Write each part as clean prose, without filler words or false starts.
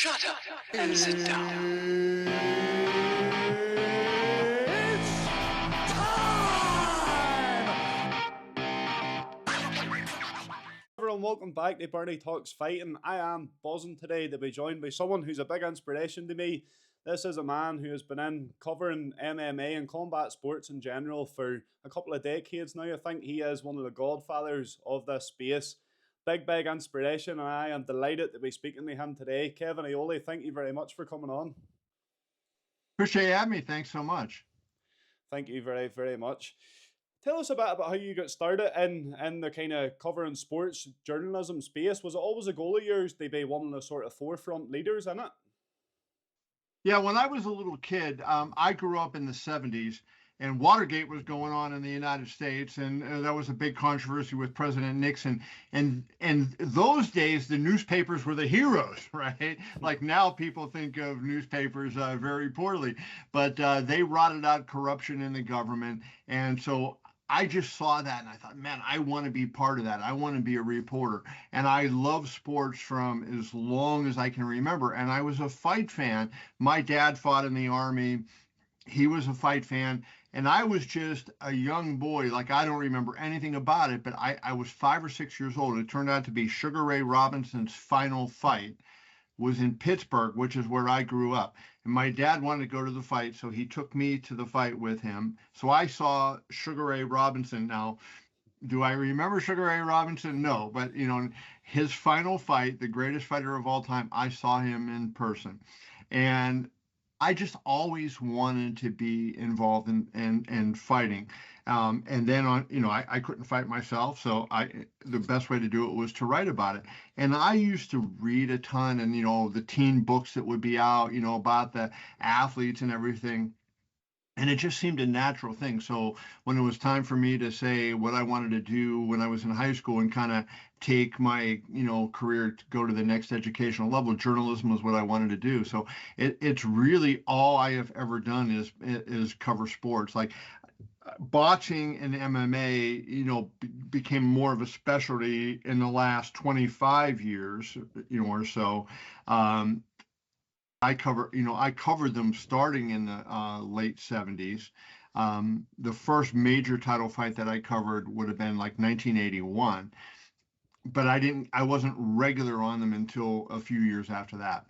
Shut up and sit down. It's time! Everyone, welcome back to Bernie Talks Fighting. I am buzzing today to be joined by someone who's a big inspiration to me. This is a man who has been in covering MMA and combat sports in general for a couple of decades now. I think he is one of the godfathers of this space. Big inspiration, and I am delighted to be speaking to him today. Kevin Iole, thank you very much for coming on. Appreciate you having me. Thanks so much. Thank you very much. Tell us a bit about how you got started in the kind of covering sports journalism space. Was it always a goal of yours to be one of the sort of forefront leaders in it? Yeah, when I was a little kid, I grew up in the 70s, and Watergate was going on in the United States, and that was a big controversy with President Nixon. And those days, the newspapers were the heroes, right? Like now, people think of newspapers very poorly, but they rotted out corruption in the government, and so I just saw that and I thought, man, I want to be part of that. I want to be a reporter. And I love sports from as long as I can remember. And I was a fight fan. My dad fought in the Army. He was a fight fan. And I was just a young boy. Like, I don't remember anything about it, but I was 5 or 6 years old. It turned out to be Sugar Ray Robinson's final fight was in Pittsburgh, which is where I grew up. And my dad wanted to go to the fight, so he took me to the fight with him. So I saw Sugar Ray Robinson. Now, do I remember Sugar Ray Robinson? No, but his final fight, the greatest fighter of all time, I saw him in person. And I just always wanted to be involved in fighting. And then I couldn't fight myself. So the best way to do it was to write about it. And I used to read a ton and, the teen books that would be out, about the athletes and everything. And it just seemed a natural thing. So when it was time for me to say what I wanted to do when I was in high school and kind of take my, career to go to the next educational level, journalism was what I wanted to do. So it's really all I have ever done is cover sports. Like boxing and MMA, became more of a specialty in the last 25 years, or so. I covered them starting in the late 70s. The first major title fight that I covered would have been like 1981, but I wasn't regular on them until a few years after that.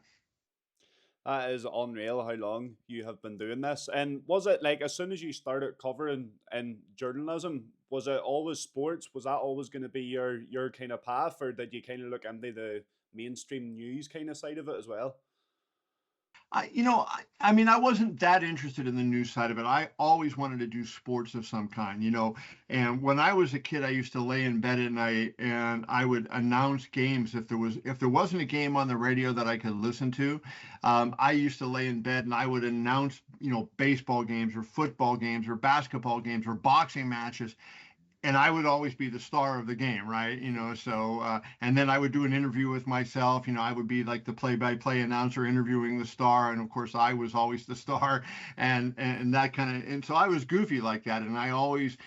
That is unreal how long you have been doing this. And was it like as soon as you started covering in journalism, was it always sports? Was that always going to be your kind of path, or did you kind of look into the mainstream news kind of side of it as well? I wasn't that interested in the news side of it. I always wanted to do sports of some kind, and when I was a kid, I used to lay in bed at night and I would announce games. If there wasn't a game on the radio that I could listen to, I used to lay in bed and I would announce, baseball games or football games or basketball games or boxing matches. And I would always be the star of the game, right? And then I would do an interview with myself. I would be like the play-by-play announcer interviewing the star, and of course I was always the star, and that kind of. And so I was goofy like that, and I always,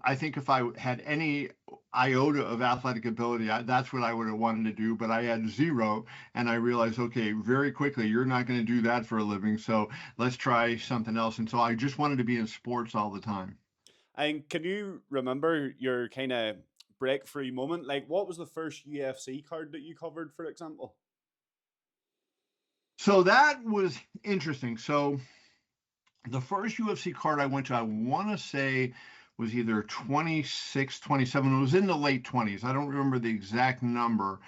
I think if I had any iota of athletic ability, that's what I would have wanted to do, but I had zero, and I realized, okay, very quickly, you're not going to do that for a living, so let's try something else. And so I just wanted to be in sports all the time. And can you remember your kind of breakthrough moment? Like, what was the first UFC card that you covered, for example? So that was interesting. So the first UFC card I went to, I want to say was either 26, 27. It was in the late 20s. I don't remember the exact number.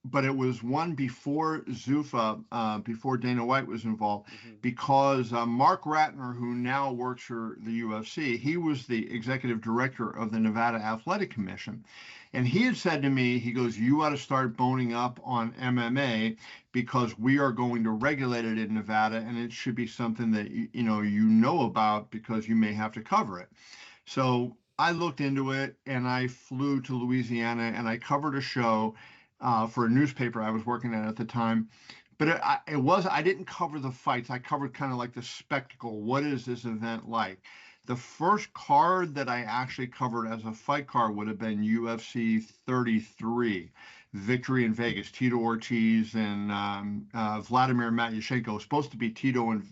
But it was one before Zuffa, before Dana White was involved, because Mark Ratner, who now works for the UFC, he was the executive director of the Nevada Athletic Commission. And he had said to me, he goes, you ought to start boning up on MMA because we are going to regulate it in Nevada, and it should be something that you know about because you may have to cover it. So I looked into it, and I flew to Louisiana, and I covered a show for a newspaper I was working at the time. But I didn't cover the fights. I covered kind of like the spectacle. What is this event like? The first card that I actually covered as a fight card would have been UFC 33. victory in Vegas. Tito Ortiz and Vladimir Matyushenko. It was supposed to be Tito and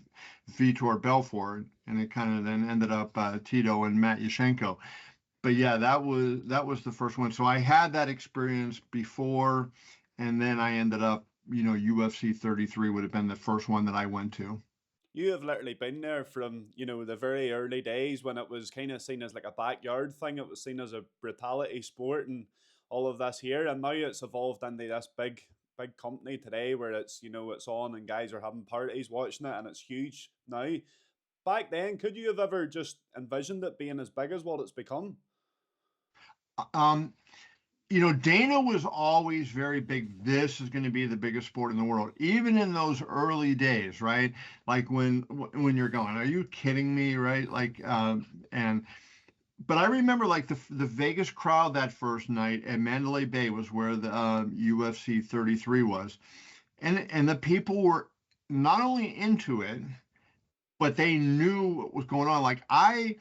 Vitor Belfort, and it kind of then ended up Tito and Matyushenko. But yeah, that was the first one. So I had that experience before, and then I ended up, UFC 33 would have been the first one that I went to. You have literally been there from, the very early days when it was kind of seen as like a backyard thing. It was seen as a brutality sport and all of this here. And now it's evolved into this big company today where it's, it's on and guys are having parties watching it and it's huge now. Back then, could you have ever just envisioned it being as big as what it's become? Um, Dana was always very big. This is going to be the biggest sport in the world, even in those early days, right? Like when you're going, are you kidding me, right? Like, but I remember like the Vegas crowd that first night at Mandalay Bay was where the UFC 33 was, and the people were not only into it, but they knew what was going on. Like I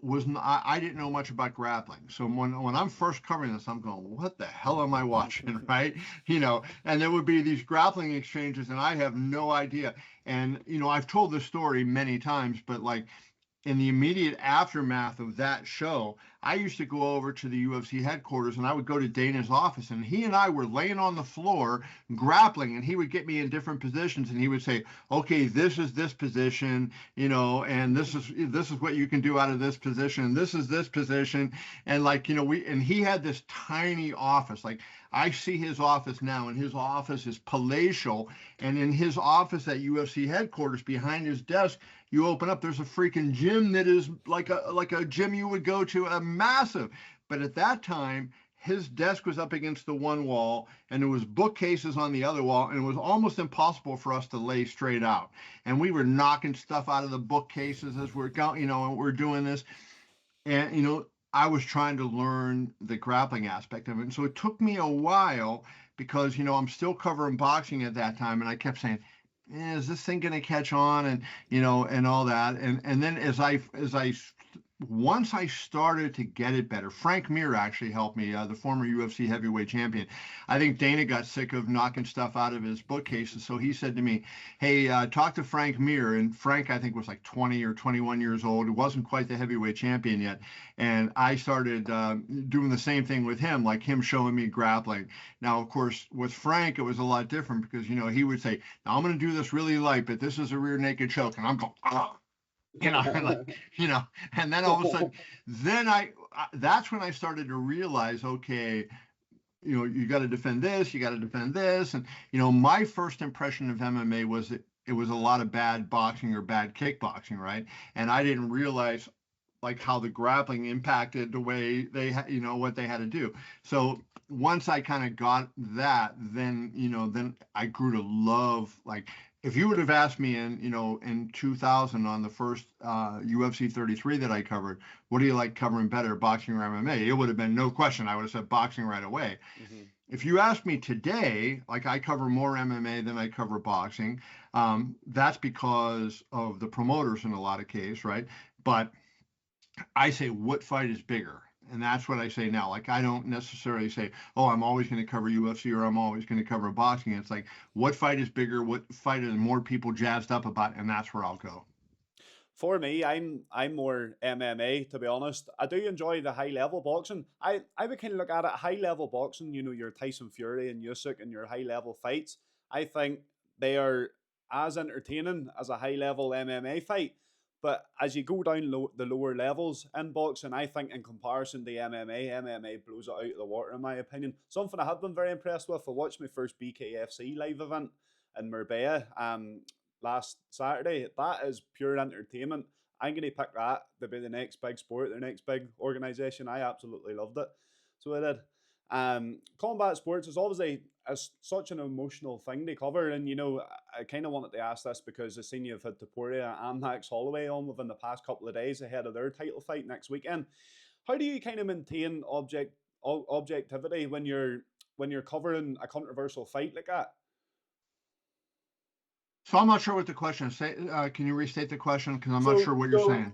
didn't know much about grappling. So when I'm first covering this, I'm going, what the hell am I watching, right? And there would be these grappling exchanges, and I have no idea. And I've told this story many times, but like in the immediate aftermath of that show, I used to go over to the UFC headquarters and I would go to Dana's office, and he and I were laying on the floor grappling, and he would get me in different positions and he would say, okay, this is this position, and this is what you can do out of this position. This is this position. And like, and he had this tiny office. Like I see his office now, and his office is palatial. And in his office at UFC headquarters, behind his desk, you open up, there's a freaking gym that is like a gym you would go to, a massive. But at that time, his desk was up against the one wall, and there was bookcases on the other wall, and it was almost impossible for us to lay straight out. And we were knocking stuff out of the bookcases as we're going, and we're doing this. And I was trying to learn the grappling aspect of it. And so it took me a while because I'm still covering boxing at that time, and I kept saying, is this thing going to catch on, and and all that. And then as I once I started to get it better, Frank Mir actually helped me, the former UFC heavyweight champion. I think Dana got sick of knocking stuff out of his bookcases, so he said to me, hey, talk to Frank Mir. And Frank, I think, was like 20 or 21 years old. He wasn't quite the heavyweight champion yet. And I started doing the same thing with him, like him showing me grappling. Now, of course, with Frank, it was a lot different because, he would say, now I'm going to do this really light, but this is a rear naked choke. And I'm going, oh. And then all of a sudden, that's when I started to realize, okay, you got to defend this, you got to defend this. And, my first impression of MMA was that it was a lot of bad boxing or bad kickboxing, right? And I didn't realize like how the grappling impacted the way they what they had to do. So once I kind of got that, then I grew to love, like, if you would have asked me in 2000 on the first UFC 33 that I covered, what do you like covering better, boxing or MMA? It would have been no question. I would have said boxing right away. Mm-hmm. If you ask me today, like I cover more MMA than I cover boxing. That's because of the promoters in a lot of cases, right? But I say, what fight is bigger? And that's what I say now. Like, I don't necessarily say, oh, I'm always going to cover UFC or I'm always going to cover boxing. It's like, what fight is bigger? What fight are more people jazzed up about? And that's where I'll go. For me, I'm more MMA, to be honest. I do enjoy the high level boxing. I would kind of look at it, high level boxing, your Tyson Fury and Usyk and your high level fights. I think they are as entertaining as a high level MMA fight. But as you go down the lower levels in boxing, I think in comparison to MMA blows it out of the water, in my opinion. Something I have been very impressed with. I watched my first BKFC live event in Marbella last Saturday. That is pure entertainment. I'm going to pick that to be the next big sport, the next big organisation. I absolutely loved it. So I did. Combat sports is obviously such an emotional thing to cover, and I kind of wanted to ask this because I've seen you've had Taporia and Max Holloway on within the past couple of days ahead of their title fight next weekend. How do you kind of maintain objectivity when you're covering a controversial fight like that? So I'm not sure what the question is. Can you restate the question? Because I'm not sure what you're saying.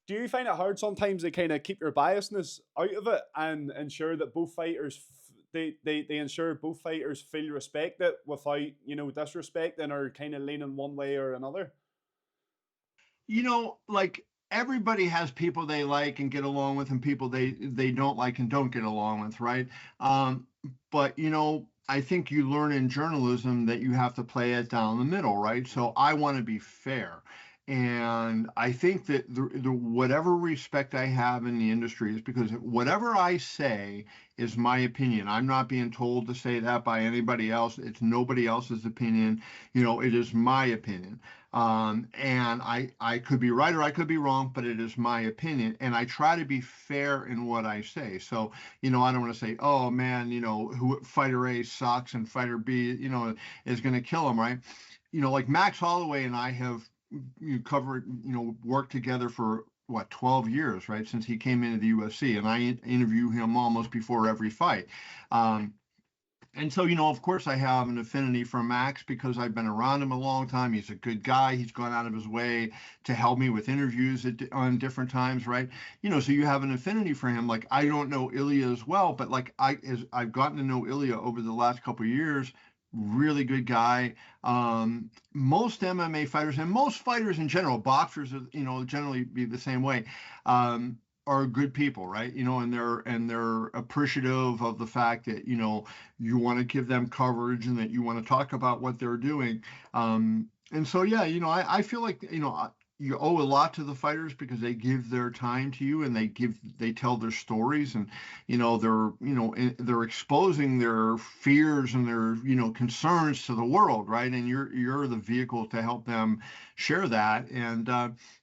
Do you find it hard sometimes to kind of keep your biasness out of it and ensure that both fighters they ensure both fighters feel respected without, disrespecting or kind of leaning one way or another? Like everybody has people they like and get along with, and people they don't like and don't get along with, right? But I think you learn in journalism that you have to play it down the middle, right? So I want to be fair. And I think that the whatever respect I have in the industry is because whatever I say is my opinion. I'm not being told to say that by anybody else. It's nobody else's opinion. It is my opinion. And I could be right or I could be wrong, but it is my opinion. And I try to be fair in what I say. So, I don't want to say, oh man, who fighter A sucks and fighter B, is going to kill him, right? Like Max Holloway and I have covered, worked together for what, 12 years, right? Since he came into the UFC, and I interview him almost before every fight. And so, of course, I have an affinity for Max because I've been around him a long time. He's a good guy. He's gone out of his way to help me with interviews on different times, right? So you have an affinity for him. Like, I don't know Ilya as well, but like I've gotten to know Ilya over the last couple of years. Really good guy. Most MMA fighters and most fighters in general, boxers, generally be the same way. Are good people, right? And they're appreciative of the fact that you want to give them coverage and that you want to talk about what they're doing. And so yeah, I feel like you owe a lot to the fighters because they give their time to you and they tell their stories, and they're exposing their fears and their concerns to the world, right? And you're the vehicle to help them share that, and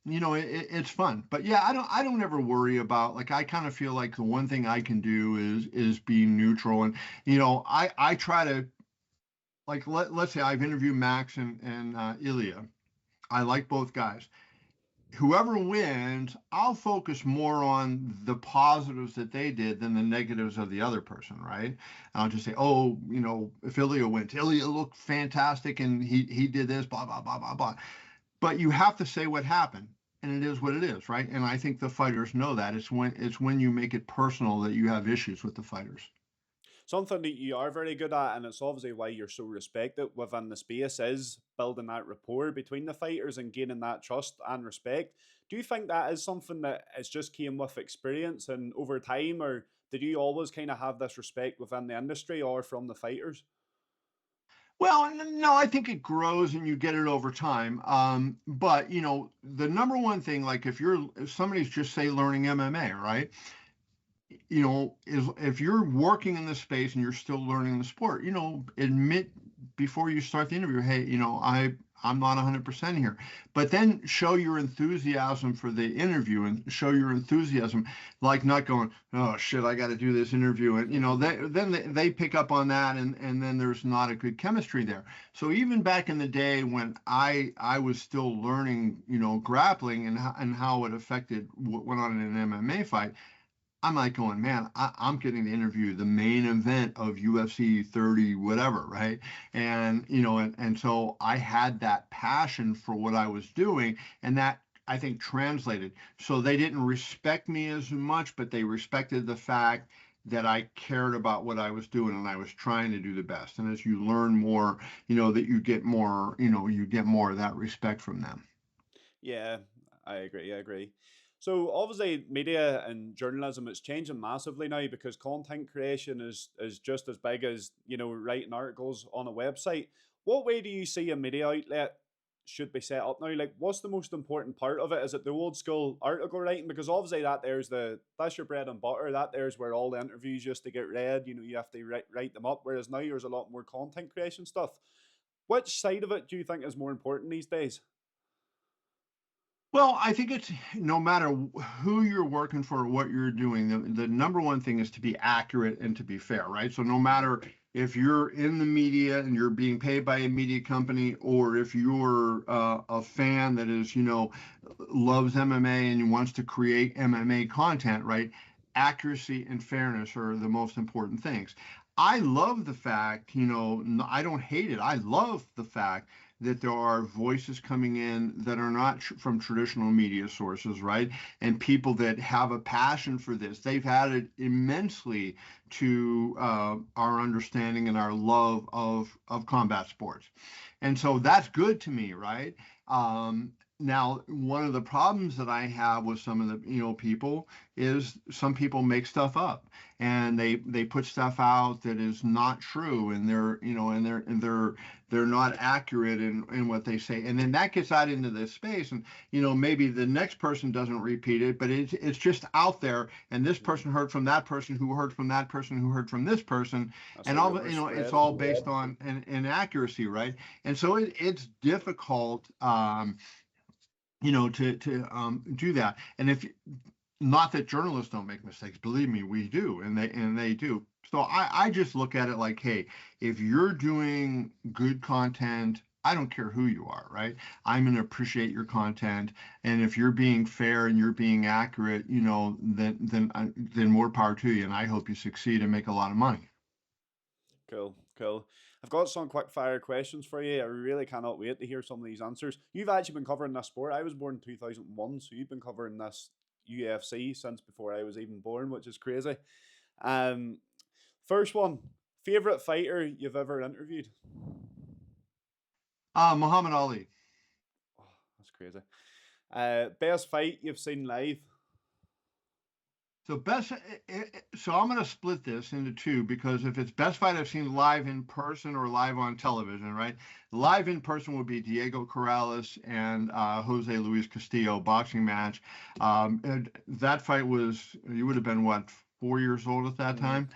it's fun. But yeah, I don't ever worry about, like, I kind of feel like the one thing I can do is be neutral, and I try to, like, let's say I've interviewed Max and Ilya. I like both guys. Whoever wins, I'll focus more on the positives that they did than the negatives of the other person, right? I'll just say, oh, if Ilya wins, Ilya looked fantastic and he did this, blah, blah, blah, blah, blah. But you have to say what happened, and it is what it is, right? And I think the fighters know that. It's when you make it personal that you have issues with the fighters. Something that you are very good at, and it's obviously why you're so respected within the space, is building that rapport between the fighters and gaining that trust and respect. Do you think that is something that has just came with experience and over time, or did you always kind of have this respect within the industry or from the fighters? Well, no, I think it grows and you get it over time. But the number one thing, like if somebody's just say learning MMA, right? Is if you're working in this space and you're still learning the sport, admit before you start the interview, hey, I'm not 100% here, but then show your enthusiasm for the interview and show your enthusiasm, like not going, oh shit, I got to do this interview, and they pick up on that, and then there's not a good chemistry there. So even back in the day when I was still learning, grappling and how it affected what went on in an MMA fight. I'm like going, man, I'm getting to interview the main event of UFC 30, whatever, right? And, and so I had that passion for what I was doing, and that I think translated. So they didn't respect me as much, but they respected the fact that I cared about what I was doing and I was trying to do the best. And as you learn more, that you get more, you get more of that respect from them. Yeah, I agree. I agree. So obviously, media and journalism is changing massively now because content creation is just as big as writing articles on a website. What way do you see a media outlet should be set up now? Like, what's the most important part of it? Is it the old school article writing? Because obviously that's your bread and butter. That there's where all the interviews used to get read. You have to write them up. Whereas now there's a lot more content creation stuff. Which side of it do you think is more important these days? Well, I think it's no matter who you're working for, or what you're doing, the number one thing is to be accurate and to be fair, right? So no matter if you're in the media and you're being paid by a media company, or if you're a fan that loves MMA and wants to create MMA content, right? Accuracy and fairness are the most important things. I love the fact, I don't hate it. I love the fact that there are voices coming in that are not from traditional media sources, right? And people that have a passion for this. They've added immensely to our understanding and our love of combat sports. And so that's good to me, right? Now, one of the problems that I have with some of the people is some people make stuff up and they put stuff out that is not true, and they're not accurate in what they say, and then that gets out into this space, and maybe the next person doesn't repeat it, but it's just out there, and this person heard from that person who heard from that person who heard from this person, That's and a all rumor it's spread. all based on an inaccuracy, right? And so it's difficult. To do that. And if not that journalists don't make mistakes, believe me, we do, and they do. So I just look at it like, hey, if you're doing good content, I don't care who you are, right? I'm going to appreciate your content, and if you're being fair and you're being accurate, then more power to you, and I hope you succeed and make a lot of money. Cool, cool. I've got some quick fire questions for you. I really cannot wait to hear some of these answers. You've actually been covering this sport. I was born in 2001, so you've been covering this UFC since before I was even born, which is crazy. Um, First one, favorite fighter you've ever interviewed? Muhammad Ali. Oh, that's crazy. Best fight you've seen live? So so I'm going to split this into two because if it's best fight I've seen live in person or live on television, right? Live in person would be Diego Corrales and Jose Luis Castillo boxing match. And that fight you would have been what, 4 years old at that Mm. time.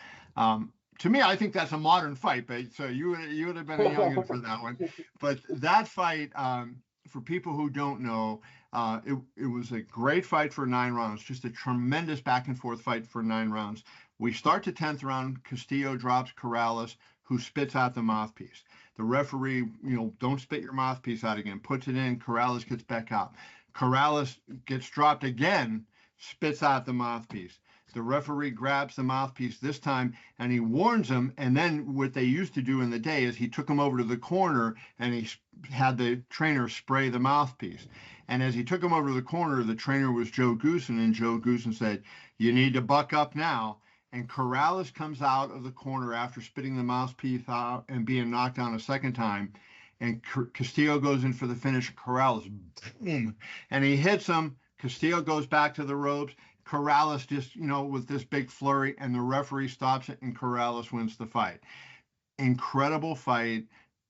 To me, I think that's a modern fight, but so you would have been a youngin for that one. But that fight, for people who don't know, it was a great fight for 9 rounds, just a tremendous back and forth fight for 9 rounds. We start the 10th round. Castillo drops Corrales, who spits out the mouthpiece. The referee, don't spit your mouthpiece out again, puts it in. Corrales gets back out. Corrales gets dropped again, spits out the mouthpiece. The referee grabs the mouthpiece this time and he warns him. And then what they used to do in the day is he took him over to the corner and he had the trainer spray the mouthpiece. And as he took him over to the corner, the trainer was Joe Goosen, and Joe Goosen said, "You need to buck up now." And Corrales comes out of the corner after spitting the mouthpiece out and being knocked down a second time. And Castillo goes in for the finish. Corrales, boom, and he hits him. Castillo goes back to the ropes. Corrales just, with this big flurry, and the referee stops it, and Corrales wins the fight. Incredible fight.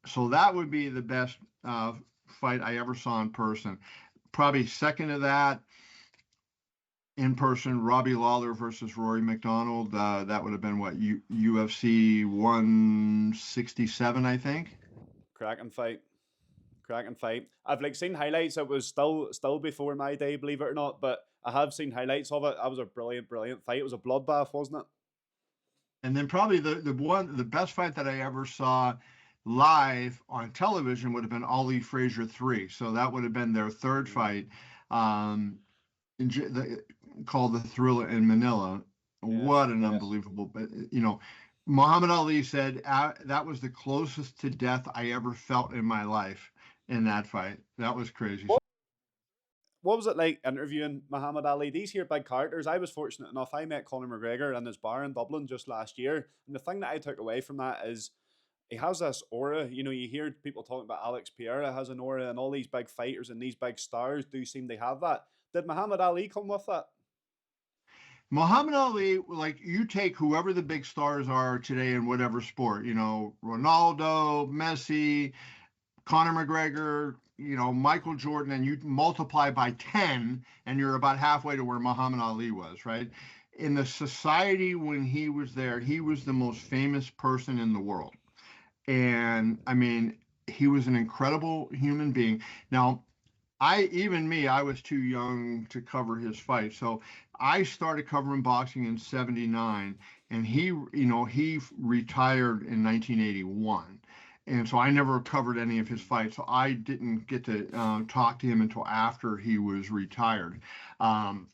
So that would be the best fight I ever saw in person. Probably second to that, in person, Robbie Lawler versus Rory McDonald. That would have been what, UFC 167, I think. Cracking fight. Cracking fight. I've seen highlights. It was still before my day, believe it or not, but I have seen highlights of it. That was a brilliant, brilliant fight. It was a bloodbath, wasn't it? And then probably the best fight that I ever saw live on television would have been Ali Frazier 3. So that would have been their third fight, um, called the Thriller in Manila. Yes. What an unbelievable, but Muhammad Ali said that was the closest to death I ever felt in my life in that fight. That was crazy. What was it like interviewing Muhammad Ali? These here big characters. I was fortunate enough. I met Conor McGregor in his bar in Dublin just last year, and the thing that I took away from that is he has this aura. You hear people talking about Alex Pereira has an aura, and all these big fighters and these big stars do seem to have that. Did Muhammad Ali come with that? Muhammad Ali, like you take whoever the big stars are today in whatever sport, Ronaldo, Messi, Conor McGregor, Michael Jordan, and you multiply by 10, and you're about halfway to where Muhammad Ali was, right? In the society when he was there, he was the most famous person in the world. And I mean, he was an incredible human being. Now, I was too young to cover his fight. So I started covering boxing in 79, and he retired in 1981. And so I never covered any of his fights. So I didn't get to talk to him until after he was retired. Um,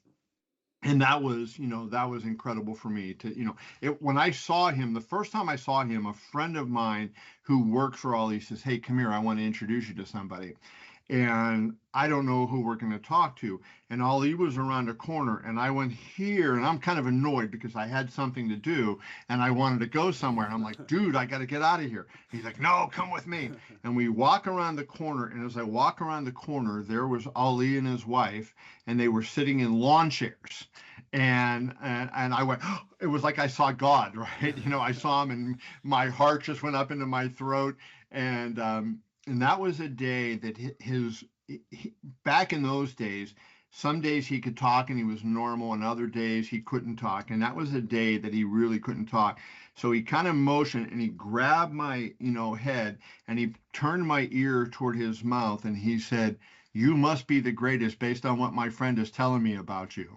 And that was, that was incredible for me to, when I saw him, the first time I saw him, a friend of mine who worked for Ali says, "Hey, come here, I want to introduce you to somebody." And I don't know who we're going to talk to. And Ali was around a corner, and I went here, and I'm kind of annoyed because I had something to do and I wanted to go somewhere. And I'm like, "Dude, I got to get out of here." He's like, "No, come with me." And we walk around the corner, and as I walk around the corner, there was Ali and his wife, and they were sitting in lawn chairs. And I went, oh, it was like I saw God, right? I saw him, and my heart just went up into my throat. And that was a day that back in those days, some days he could talk and he was normal, and other days he couldn't talk. And that was a day that he really couldn't talk. So he kind of motioned and he grabbed my, head, and he turned my ear toward his mouth, and he said, "You must be the greatest based on what my friend is telling me about you."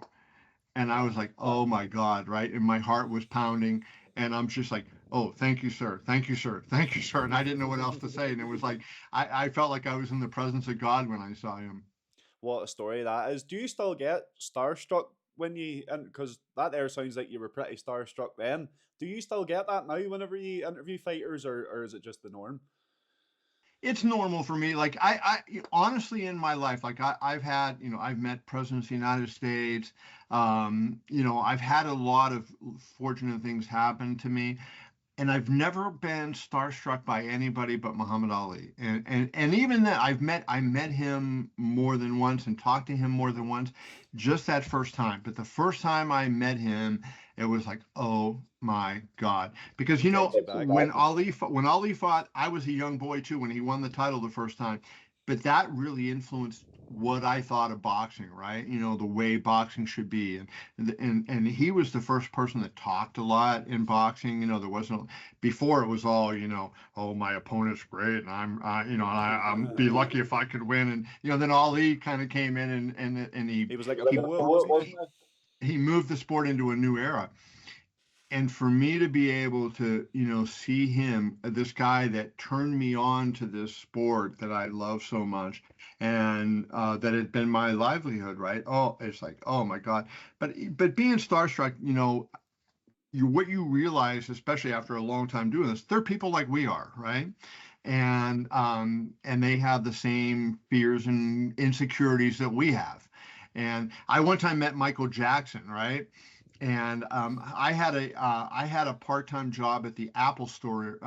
And I was like, "Oh my God," right? And my heart was pounding. And I'm just like, "Oh, thank you, sir. Thank you, sir. Thank you, sir." And I didn't know what else to say. And it was like, I felt like I was in the presence of God when I saw him. What a story that is. Do you still get starstruck when you, and because that there sounds like you were pretty starstruck then, do you still get that now whenever you interview fighters, or is it just the norm? It's normal for me. Like honestly, in my life, like I've had, I've met presidents of the United States. I've had a lot of fortunate things happen to me, and I've never been starstruck by anybody but Muhammad Ali. And even then, I met him more than once and talked to him more than once, just that first time. But the first time I met him, it was like, oh my God. Because Takes you back. when Ali fought, I was a young boy too when he won the title the first time. But that really influenced what I thought of boxing, right? The way boxing should be. And he was the first person that talked a lot in boxing. There wasn't before, it was all, "Oh, my opponent's great, and I'm be lucky if I could win." And then Ali kind of came in, and He was like a he poet, wasn't he? he moved the sport into a new era. And for me to be able to, see him, this guy that turned me on to this sport that I love so much, and that had been my livelihood, right? Oh, it's like, oh my God. But being starstruck, what you realize, especially after a long time doing this, they're people like we are, right? And they have the same fears and insecurities that we have. And I one time met Michael Jackson, right? And I had a part-time job at the Apple store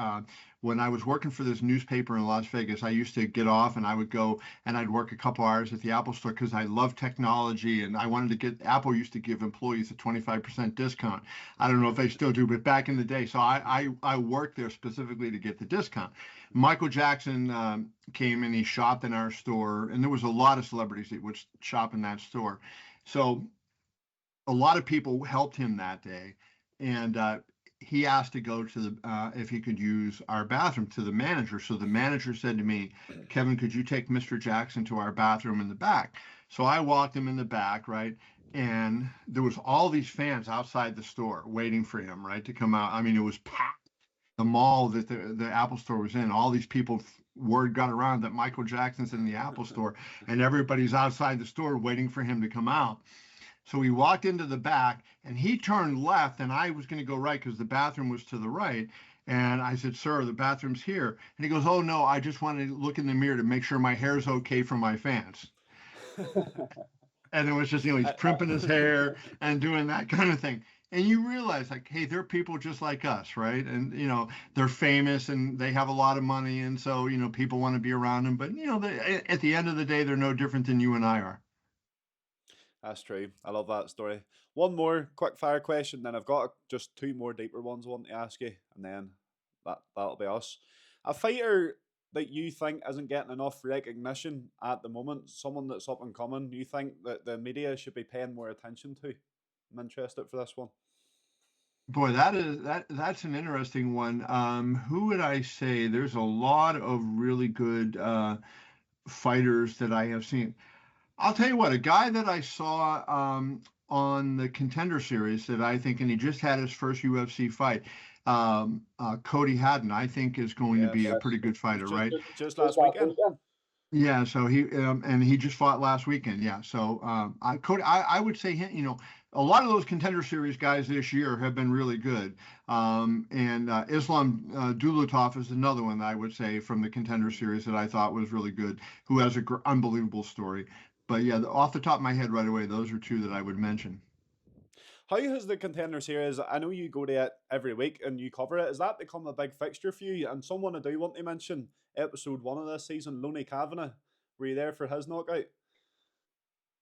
when I was working for this newspaper in Las Vegas. I used to get off and I would go and I'd work a couple hours at the Apple store because I love technology, and I wanted to get Apple used to give employees a 25% discount. I don't know if they still do, but back in the day, so I worked there specifically to get the discount. Michael Jackson came and he shopped in our store, and there was a lot of celebrities that would shop in that store. So a lot of people helped him that day, and he asked to go to the if he could use our bathroom, to the manager. So the manager said to me, "Kevin, could you take Mr. Jackson to our bathroom in the back?" So I walked him in the back, right? And there was all these fans outside the store waiting for him, right, to come out. I mean, it was packed. The mall that the Apple store was in, all these people, word got around that Michael Jackson's in the Apple store, and everybody's outside the store waiting for him to come out. So we walked into the back, and he turned left, and I was going to go right because the bathroom was to the right. And I said, "Sir, the bathroom's here." And he goes, "Oh, no, I just wanted to look in the mirror to make sure my hair's okay for my fans." And it was just, he's primping his hair and doing that kind of thing. And you realize, like, hey, they're people just like us, right? And, they're famous and they have a lot of money. And so, people want to be around them. But, at the end of the day, they're no different than you and I are. That's true. I love that story. One more quick fire question, then I've got just two more deeper ones I want to ask you, and then that'll be us. A fighter that you think isn't getting enough recognition at the moment, someone that's up and coming, you think that the media should be paying more attention to? I'm interested for this one. Boy, that's an interesting one. Who would I say? There's a lot of really good fighters that I have seen. I'll tell you what, a guy that I saw on the Contender Series that I think, and he just had his first UFC fight, Cody Haddon, I think is going to be a pretty good fighter, right? Just last weekend. Yeah, so he and he just fought last weekend. Yeah, so Cody, I would say him. a lot of those Contender Series guys this year have been really good. And Islam Dulatov is another one I would say from the Contender Series that I thought was really good, who has an unbelievable story. But yeah, off the top of my head right away, those are two that I would mention. How has the Contender Series? I know you go to it every week and you cover it. Has that become a big fixture for you? And someone I do want to mention, episode 1 of this season, Loney Kavanagh. Were you there for his knockout?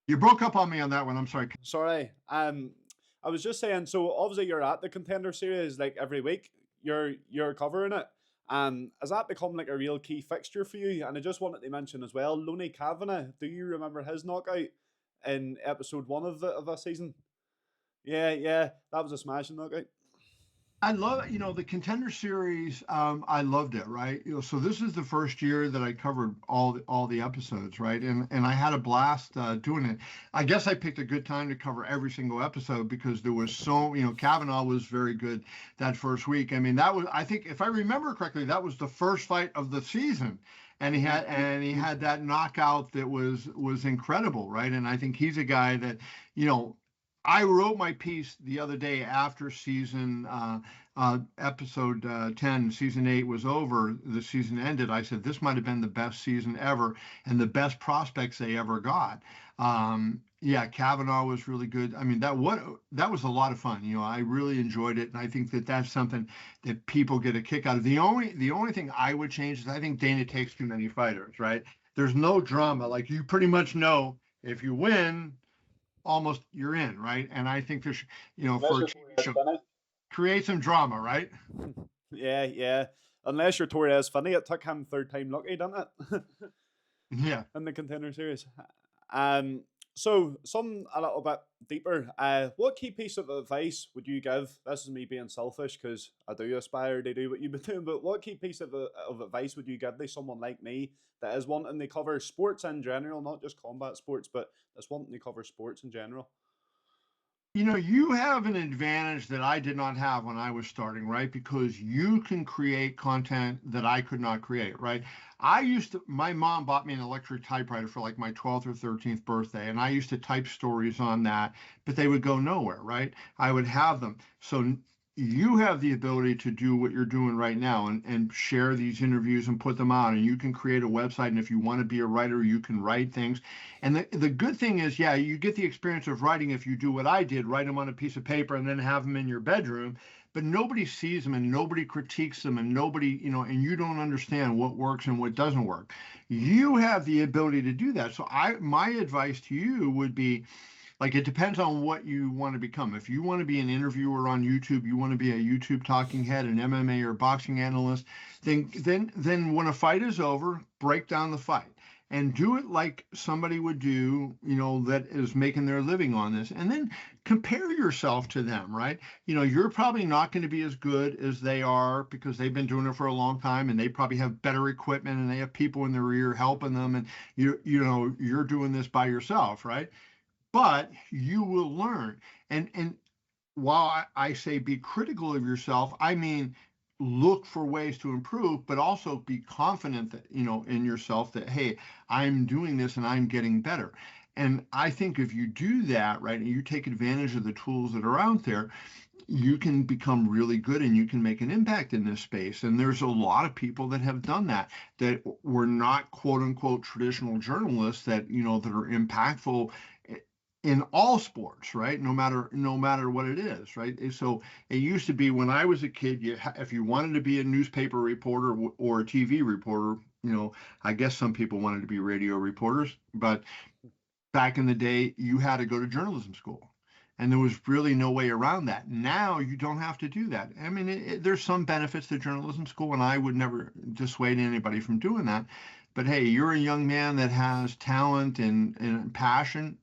You broke up on me on that one. I'm sorry. Sorry. I was just saying. So obviously you're at the Contender Series like every week. You're covering it. Has that become like a real key fixture for you? And I just wanted to mention as well, Loney Kavanagh. Do you remember his knockout in episode 1 of the season? Yeah, that was a smashing knockout. I love, the Contender Series. I loved it, right? So this is the first year that I covered all the episodes, right? And I had a blast doing it. I guess I picked a good time to cover every single episode because there was Kavanaugh was very good that first week. I mean, that was, I think, if I remember correctly, that was the first fight of the season. And he had that knockout that was incredible, right? And I think he's a guy that, I wrote my piece the other day after episode 10, season 8 was over, the season ended. I said, this might have been the best season ever and the best prospects they ever got. Kavanaugh was really good. I mean, that was a lot of fun. I really enjoyed it. And I think that that's something that people get a kick out of. The only thing I would change is I think Dana takes too many fighters, right? There's no drama. Like you pretty much know if you win, almost you're in, right? And I think there's, for a TV show, create some drama, right? Yeah. Unless you're Torres Finney, it took him third time lucky, didn't it? Yeah. In the Contender Series. So some a little bit deeper. What key piece of advice would you give? This is me being selfish because I do aspire to do what you've been doing. But what key piece of advice would you give to someone like me that is wanting to cover sports in general, not just combat sports, but that's wanting to cover sports in general? You have an advantage that I did not have when I was starting, right? Because you can create content that I could not create, right? My mom bought me an electric typewriter for like my 12th or 13th birthday, and I used to type stories on that, but they would go nowhere, right? I would have them. So you have the ability to do what you're doing right now and share these interviews and put them out, and you can create a website. And if you want to be a writer, you can write things. And the good thing is, you get the experience of writing if you do what I did, write them on a piece of paper and then have them in your bedroom. But nobody sees them and nobody critiques them and nobody, and you don't understand what works and what doesn't work. You have the ability to do that. So my advice to you would be, like, it depends on what you want to become. If you want to be an interviewer on YouTube, you want to be a YouTube talking head, an MMA or boxing analyst, then when a fight is over, break down the fight and do it like somebody would do, that is making their living on this. And then compare yourself to them, right? You're probably not going to be as good as they are because they've been doing it for a long time and they probably have better equipment and they have people in their ear helping them. And you're doing this by yourself, right? But you will learn. And while I say be critical of yourself, I mean, look for ways to improve, but also be confident that, in yourself that, hey, I'm doing this and I'm getting better. And I think if you do that, right, and you take advantage of the tools that are out there, you can become really good and you can make an impact in this space. And there's a lot of people that have done that were not quote unquote traditional journalists that, that are impactful in all sports, right? No matter what it is, right? So it used to be when I was a kid, if you wanted to be a newspaper reporter or a TV reporter, I guess some people wanted to be radio reporters, but back in the day, you had to go to journalism school. And there was really no way around that. Now you don't have to do that. I mean, there's some benefits to journalism school, and I would never dissuade anybody from doing that. But hey, you're a young man that has talent and passion.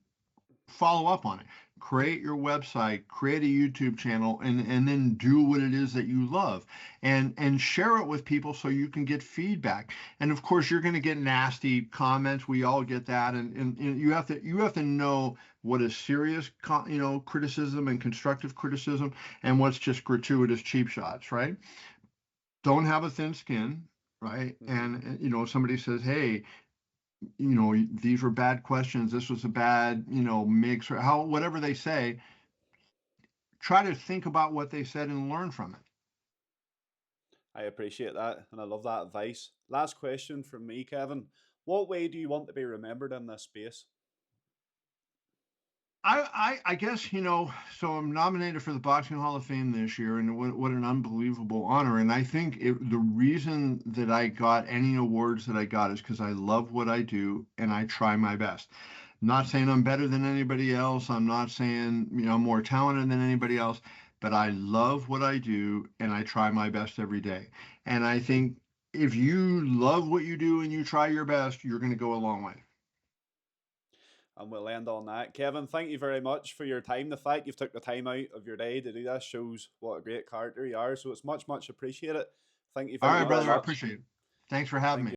Follow up on it. Create your website, create a YouTube channel, and then do what it is that you love, and share it with people so you can get feedback. And of course, you're going to get nasty comments. We all get that, and you have to know what is serious, criticism and constructive criticism, and what's just gratuitous cheap shots. Right? Don't have a thin skin, right? And somebody says, hey, these were bad questions, this was a bad, mix, or whatever they say, try to think about what they said and learn from it. I appreciate that, and I love that advice. Last question from me, Kevin. What way do you want to be remembered in this space? I guess, so I'm nominated for the Boxing Hall of Fame this year, and what an unbelievable honor. And I think the reason that I got any awards that I got is because I love what I do and I try my best. I'm not saying I'm better than anybody else. I'm not saying, I'm more talented than anybody else, but I love what I do and I try my best every day. And I think if you love what you do and you try your best, you're going to go a long way. And we'll end on that. Kevin, thank you very much for your time. The fact you've took the time out of your day to do this shows what a great character you are. So it's much, much appreciated. Thank you All very right, much. brother. I appreciate it. Thanks for having Thank me. you.